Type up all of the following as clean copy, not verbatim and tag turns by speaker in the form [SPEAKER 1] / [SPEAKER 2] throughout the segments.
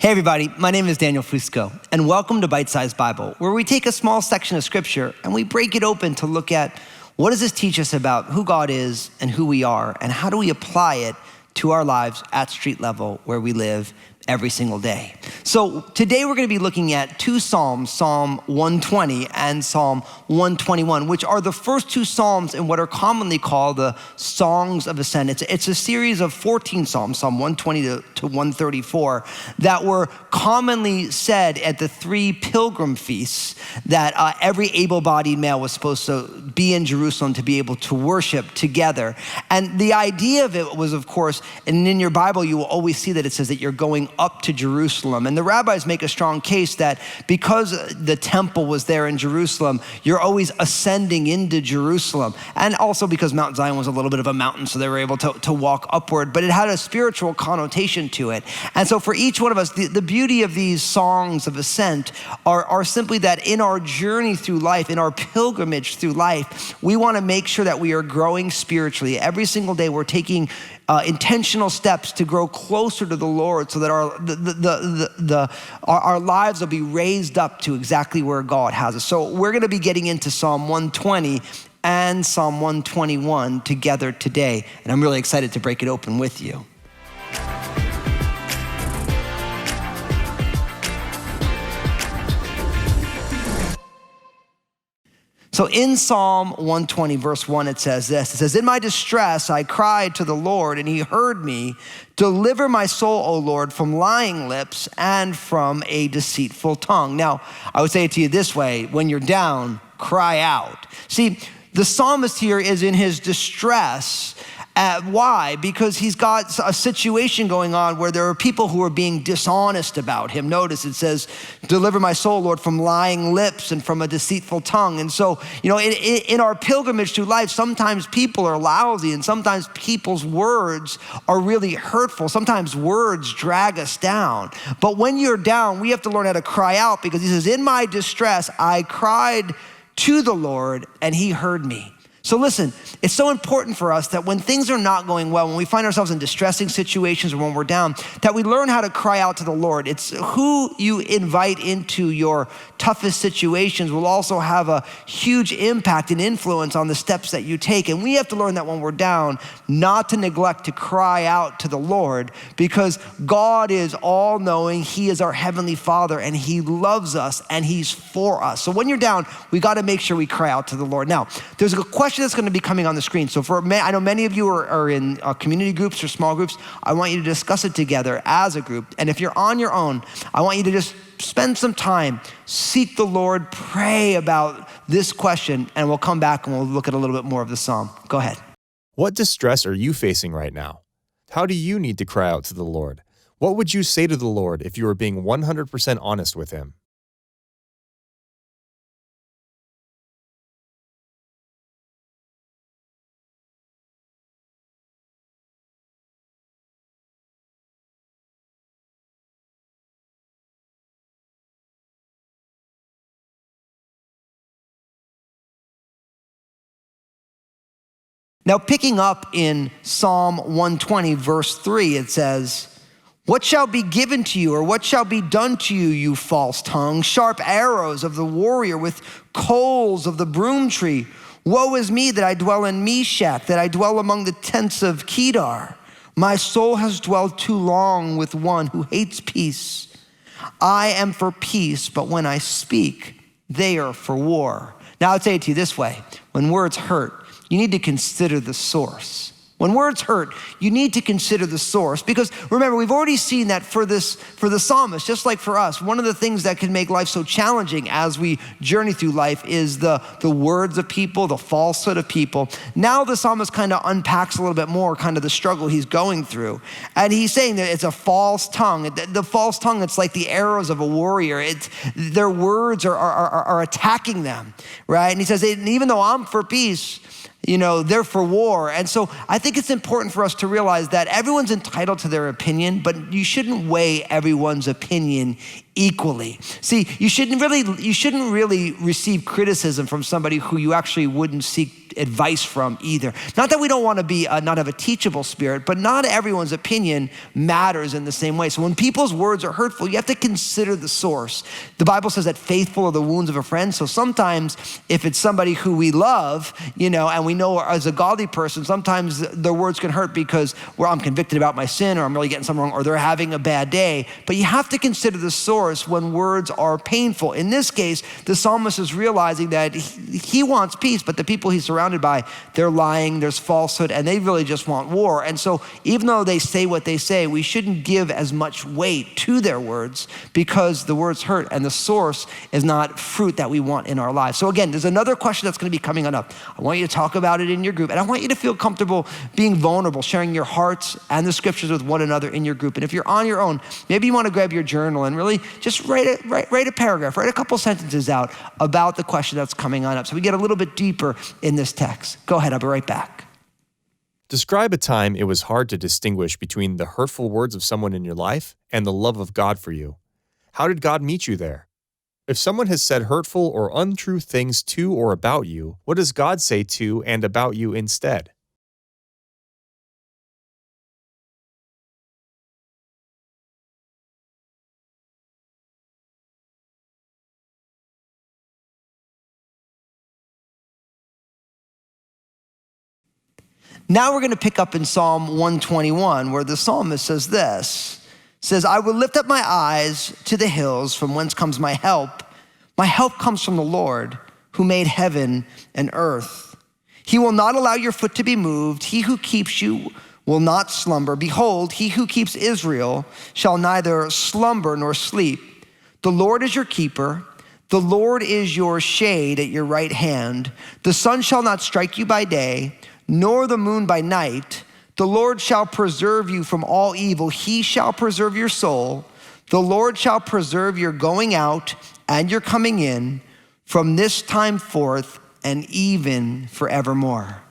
[SPEAKER 1] Hey everybody, my name is Daniel Fusco, and welcome to Bite Size Bible, where we take a small section of scripture and we break it open to look at what does this teach us about who God is and who we are, and how do we apply it to our lives at street level where we live every single day. So today we're going to be looking at two Psalms, Psalm 120 and Psalm 121, which are the first two Psalms in what are commonly called the Songs of Ascent. It's a series of 14 Psalms, Psalm 120 to 134, that were commonly said at the three pilgrim feasts that every able-bodied male was supposed to be in Jerusalem to be able to worship together. And the idea of it was, of course, and in your Bible you will always see that it says that you're going up to Jerusalem. And the rabbis make a strong case that because the temple was there in Jerusalem, you're always ascending into Jerusalem. And also because Mount Zion was a little bit of a mountain, so they were able to walk upward, but it had a spiritual connotation to it. And so for each one of us, the beauty of these songs of ascent are simply that in our journey through life, in our pilgrimage through life, we want to make sure that we are growing spiritually. Every single day we're taking intentional steps to grow closer to the Lord so that our lives will be raised up to exactly where God has us. So we're going to be getting into Psalm 120 and Psalm 121 together today, and I'm really excited to break it open with you. So in Psalm 120, verse 1, it says this. It says, "In my distress, I cried to the Lord, and he heard me. Deliver my soul, O Lord, from lying lips and from a deceitful tongue." Now, I would say it to you this way. When you're down, cry out. See, the psalmist here is in his distress. Why? Because he's got a situation going on where there are people who are being dishonest about him. Notice it says, "Deliver my soul, Lord, from lying lips and from a deceitful tongue." And so, in our pilgrimage through life, sometimes people are lousy and sometimes people's words are really hurtful. Sometimes words drag us down. But when you're down, we have to learn how to cry out, because he says, "In my distress, I cried to the Lord and he heard me." So listen, it's so important for us that when things are not going well, when we find ourselves in distressing situations or when we're down, that we learn how to cry out to the Lord. It's who you invite into your toughest situations will also have a huge impact and influence on the steps that you take. And we have to learn that when we're down, not to neglect to cry out to the Lord, because God is all-knowing. He is our Heavenly Father, and he loves us, and he's for us. So when you're down, we got to make sure we cry out to the Lord. Now, there's a question that's going to be coming on the screen. So I know many of you are in community groups or small groups. I want you to discuss it together as a group. And if you're on your own, I want you to just spend some time, seek the Lord, pray about this question, and we'll come back and we'll look at a little bit more of the psalm. Go ahead.
[SPEAKER 2] What distress are you facing right now? How do you need to cry out to the Lord? What would you say to the Lord if you were being 100% honest with him?
[SPEAKER 1] Now, picking up in Psalm 120, verse 3, it says, "What shall be given to you, or what shall be done to you, you false tongue? Sharp arrows of the warrior with coals of the broom tree. Woe is me that I dwell in Meshach, that I dwell among the tents of Kedar. My soul has dwelled too long with one who hates peace. I am for peace, but when I speak, they are for war." Now, I'd say it to you this way. When words hurt, you need to consider the source. When words hurt, you need to consider the source, because remember, we've already seen that for the psalmist, just like for us, one of the things that can make life so challenging as we journey through life is the words of people, the falsehood of people. Now the psalmist kind of unpacks a little bit more kind of the struggle he's going through. And he's saying that it's a false tongue. The false tongue, it's like the arrows of a warrior. Their words are attacking them, right? And he says, even though I'm for peace, they're for war. And so I think it's important for us to realize that everyone's entitled to their opinion, but you shouldn't weigh everyone's opinion equally. See, you shouldn't really receive criticism from somebody who you actually wouldn't seek advice from either. Not that we don't want to be not have a teachable spirit, but not everyone's opinion matters in the same way. So when people's words are hurtful, you have to consider the source. The Bible says that faithful are the wounds of a friend. So sometimes if it's somebody who we love, and we know as a godly person, sometimes their words can hurt because I'm convicted about my sin, or I'm really getting something wrong, or they're having a bad day. But you have to consider the source when words are painful. In this case, the psalmist is realizing that he wants peace, but the people he's surrounded by, they're lying, there's falsehood, and they really just want war. And so even though they say what they say, we shouldn't give as much weight to their words because the words hurt and the source is not fruit that we want in our lives. So again, there's another question that's going to be coming up. I want you to talk about it in your group, and I want you to feel comfortable being vulnerable, sharing your hearts and the scriptures with one another in your group. And if you're on your own, maybe you want to grab your journal and really just write a paragraph, write a couple sentences out about the question that's coming on up so we get a little bit deeper in this text. Go ahead, I'll be right back.
[SPEAKER 2] Describe a time it was hard to distinguish between the hurtful words of someone in your life and the love of God for you. How did God meet you there? If someone has said hurtful or untrue things to or about you, what does God say to and about you instead?
[SPEAKER 1] Now we're going to pick up in Psalm 121, where the psalmist says this, I will lift up my eyes to the hills from whence comes my help. My help comes from the Lord who made heaven and earth. He will not allow your foot to be moved. He who keeps you will not slumber. Behold, he who keeps Israel shall neither slumber nor sleep. The Lord is your keeper. The Lord is your shade at your right hand. The sun shall not strike you by day, nor the moon by night. The Lord shall preserve you from all evil. He shall preserve your soul. The Lord shall preserve your going out and your coming in from this time forth and even forevermore.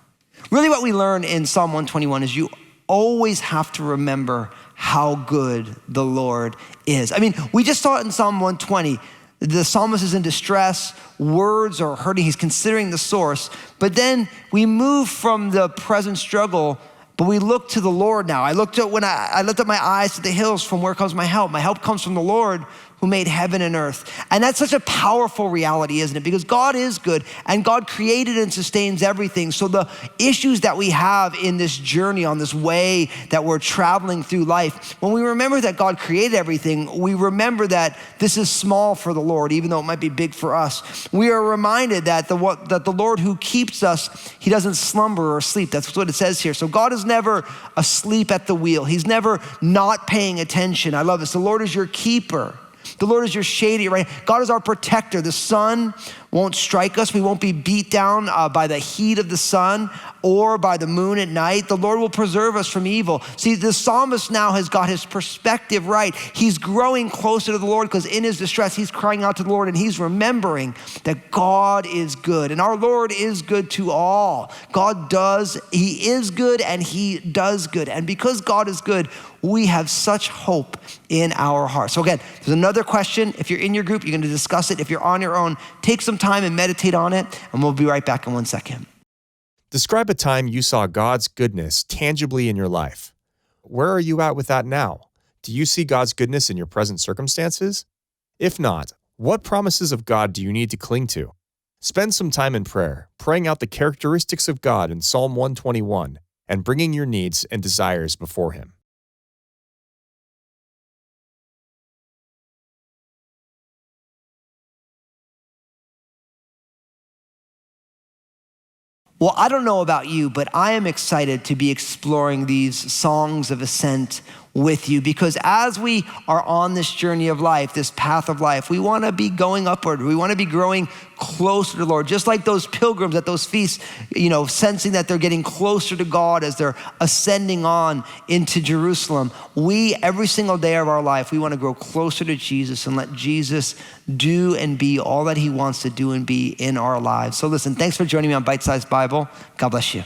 [SPEAKER 1] Really what we learn in Psalm 121 is you always have to remember how good the Lord is. I mean, we just saw it in Psalm 120. The psalmist is in distress, words are hurting, he's considering the source, but then we move from the present struggle, but we look to the Lord now. I lift up my eyes to the hills from where comes my help. My help comes from the Lord who made heaven and earth. And that's such a powerful reality, isn't it? Because God is good and God created and sustains everything. So the issues that we have in this journey, on this way that we're traveling through life, when we remember that God created everything, we remember that this is small for the Lord, even though it might be big for us. We are reminded that the Lord who keeps us, he doesn't slumber or sleep. That's what it says here. So God is never asleep at the wheel. He's never not paying attention. I love this. The Lord is your keeper. The Lord is your shade, right? God is our protector. The sun won't strike us. We won't be beat down by the heat of the sun or by the moon at night. The Lord will preserve us from evil. See, the psalmist now has got his perspective right. He's growing closer to the Lord because in his distress, he's crying out to the Lord and he's remembering that God is good and our Lord is good to all. He is good and he does good. And because God is good, we have such hope in our hearts. So again, there's another question. If you're in your group, you're going to discuss it. If you're on your own, take some time and meditate on it, and we'll be right back in 1 second.
[SPEAKER 2] Describe a time you saw God's goodness tangibly in your life. Where are you at with that now? Do you see God's goodness in your present circumstances? If not, what promises of God do you need to cling to? Spend some time in prayer, praying out the characteristics of God in Psalm 121, and bringing your needs and desires before him.
[SPEAKER 1] Well, I don't know about you, but I am excited to be exploring these songs of ascent with you because as we are on this journey of life, this path of life, we want to be going upward. We want to be growing closer to the Lord, just like those pilgrims at those feasts, sensing that they're getting closer to God as they're ascending on into Jerusalem. We, every single day of our life, we want to grow closer to Jesus and let Jesus do and be all that he wants to do and be in our lives. So listen, thanks for joining me on Bite Size Bible. God bless you.